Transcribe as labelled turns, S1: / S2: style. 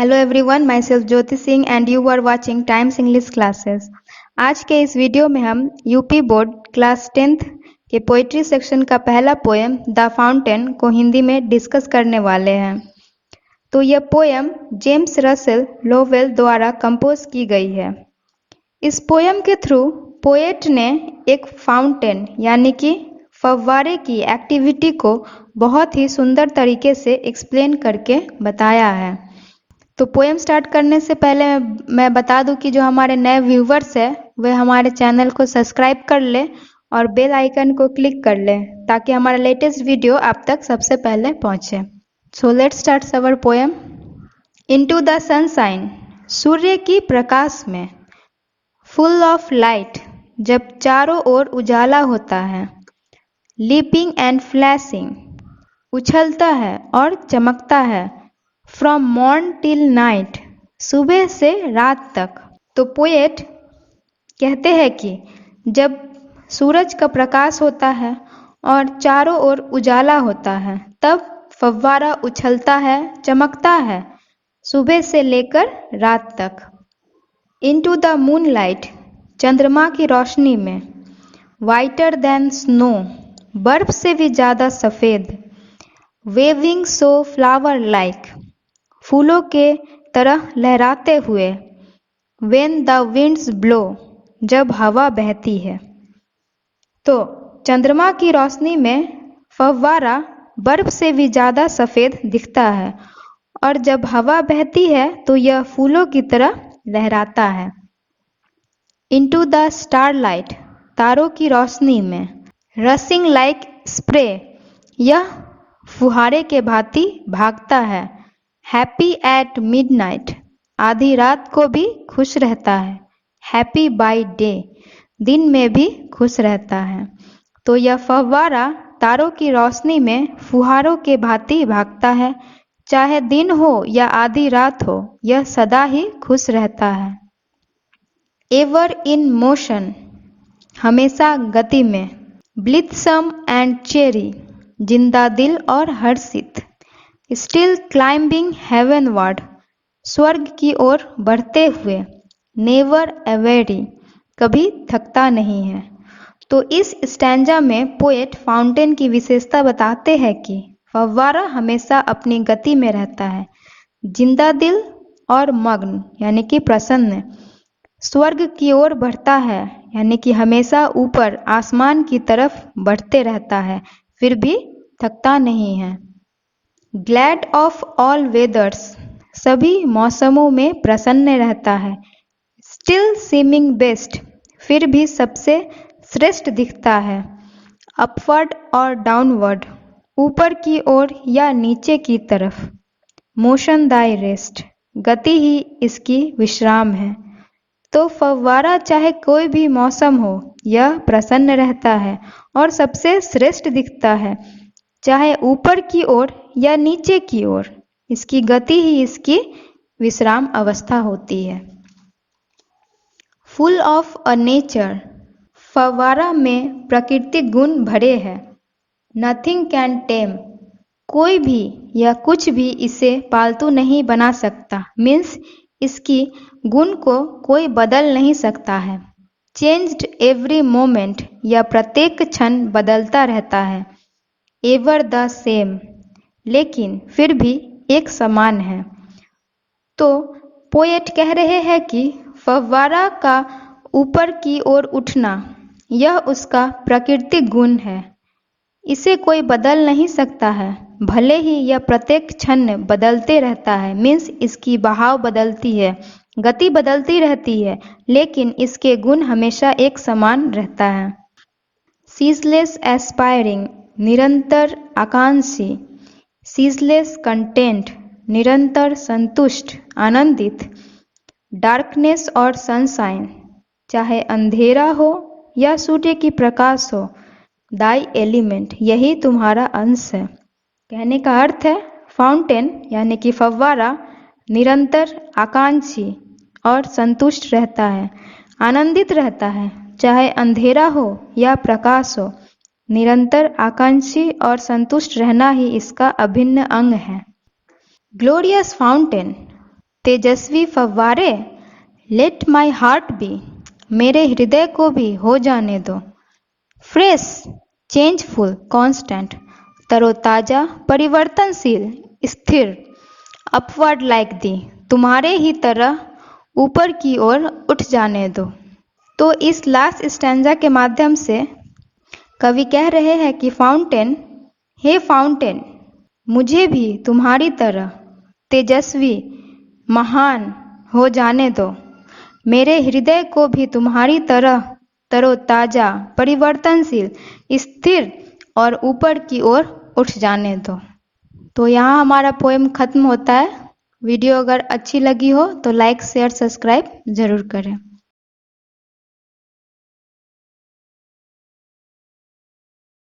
S1: Hello everyone, my self Jyoti Singh and you are watching Times English classes. आज के इस video में हम यूपी बोर्ड क्लास 10th के पोइट्री सेक्शन का पहला पोएम द फाउंटेन को हिंदी में डिस्कस करने वाले हैं। तो यह पोएम जेम्स रसेल लोवेल द्वारा कंपोज की गई है। इस पोएम के थ्रू पोएट ने एक फाउंटेन यानी कि फव्वारे की एक्टिविटी को बहुत ही सुंदर तरीके से एक्सप्लेन करके बताया है। तो पोएम स्टार्ट करने से पहले मैं बता दूं कि जो हमारे नए व्यूवर्स हैं वे हमारे चैनल को सब्सक्राइब कर ले और बेल आइकन को क्लिक कर ले ताकि हमारा लेटेस्ट वीडियो आप तक सबसे पहले पहुंचे। So let's start our poem. Into the sunshine, सूर्य की प्रकाश में, फुल ऑफ लाइट, जब चारों ओर उजाला होता है, लीपिंग एंड फ्लैशिंग, उछलता है और चमकता है, फ्रॉम मॉर्न टिल नाइट, सुबह से रात तक। तो पोएट कहते हैं कि जब सूरज का प्रकाश होता है और चारों ओर उजाला होता है तब फव्वारा उछलता है, चमकता है, सुबह से लेकर रात तक। इनटू द मूनलाइट, चंद्रमा की रोशनी में, वाइटर देन स्नो, बर्फ से भी ज़्यादा सफ़ेद, वेविंग सो फ्लावर लाइक, फूलों के तरह लहराते हुए, वेन द विंड्स ब्लो, जब हवा बहती है। तो चंद्रमा की रोशनी में फव्वारा बर्फ से भी ज़्यादा सफ़ेद दिखता है और जब हवा बहती है तो यह फूलों की तरह लहराता है। इनटू द स्टारलाइट, तारों की रोशनी में, रसिंग लाइक स्प्रे, यह फुहारे के भांति भागता है, हैप्पी एट मिडनाइट, आधी रात को भी खुश रहता है, हैप्पी बाय डे, दिन में भी खुश रहता है। तो यह फव्वारा तारों की रोशनी में फुहारों के भांति भागता है, चाहे दिन हो या आधी रात हो, यह सदा ही खुश रहता है। एवर इन मोशन, हमेशा गति में, ब्लिथसम एंड चेरी, जिंदा दिल और हर्षित, स्टिल क्लाइंबिंग हेवनवर्ड, स्वर्ग की ओर बढ़ते हुए, नेवर एवेरी, कभी थकता नहीं है। तो इस स्टैंजा में पोएट फाउंटेन की विशेषता बताते हैं कि फव्वारा हमेशा अपनी गति में रहता है, जिंदा दिल और मग्न यानी कि प्रसन्न, स्वर्ग की ओर बढ़ता है यानी कि हमेशा ऊपर आसमान की तरफ बढ़ते रहता है, फिर भी थकता नहीं है। ग्लैड ऑफ ऑल वेदर्स, सभी मौसमों में प्रसन्न रहता है, स्टिल सीमिंग बेस्ट, फिर भी सबसे श्रेष्ठ दिखता है, अपवर्ड और डाउनवर्ड, ऊपर की ओर या नीचे की तरफ, मोशन दाई रेस्ट, गति ही इसकी विश्राम है। तो फव्वारा चाहे कोई भी मौसम हो यह प्रसन्न रहता है और सबसे श्रेष्ठ दिखता है, चाहे ऊपर की ओर या नीचे की ओर, इसकी गति ही इसकी विश्राम अवस्था होती है। फुल ऑफ अ नेचर, फव्वारा में प्राकृतिक गुण भरे हैं, नथिंग कैन टेम, कोई भी या कुछ भी इसे पालतू नहीं बना सकता, मीन्स इसकी गुण को कोई बदल नहीं सकता है। चेंज्ड एवरी मोमेंट, या प्रत्येक क्षण बदलता रहता है, एवर द सेम, लेकिन फिर भी एक समान है। तो पोएट कह रहे हैं कि फव्वारा का ऊपर की ओर उठना यह उसका प्राकृतिक गुण है, इसे कोई बदल नहीं सकता है, भले ही यह प्रत्येक क्षण बदलते रहता है, मीन्स इसकी बहाव बदलती है, गति बदलती रहती है, लेकिन इसके गुण हमेशा एक समान रहता है। सीजलेस एस्पायरिंग, निरंतर आकांक्षी, सीजलेस कंटेंट, निरंतर संतुष्ट आनंदित, डार्कनेस और सनशाइन, चाहे अंधेरा हो या सूर्य की प्रकाश हो, दाई एलिमेंट, यही तुम्हारा अंश है। कहने का अर्थ है फाउंटेन यानी कि फव्वारा निरंतर आकांक्षी और संतुष्ट रहता है, आनंदित रहता है, चाहे अंधेरा हो या प्रकाश हो, निरंतर आकांक्षी और संतुष्ट रहना ही इसका अभिन्न अंग है। ग्लोरियस फाउंटेन, तेजस्वी फव्वारे, लेट माई हार्ट बी, मेरे हृदय को भी हो जाने दो। फ्रेश, चेंजफुल, कांस्टेंट, तरोताजा, परिवर्तनशील, स्थिर, अपवर्ड लाइक दी, तुम्हारे ही तरह ऊपर की ओर उठ जाने दो। तो इस लास्ट स्टैंजा के माध्यम से कवि कह रहे हैं कि फाउंटेन, हे फाउंटेन, मुझे भी तुम्हारी तरह तेजस्वी, महान हो जाने दो। मेरे हृदय को भी तुम्हारी तरह तरोताजा, परिवर्तनशील, स्थिर और ऊपर की ओर उठ जाने दो। तो यहाँ हमारा पोएम खत्म होता है। वीडियो अगर अच्छी लगी हो तो लाइक, शेयर, सब्सक्राइब जरूर करें।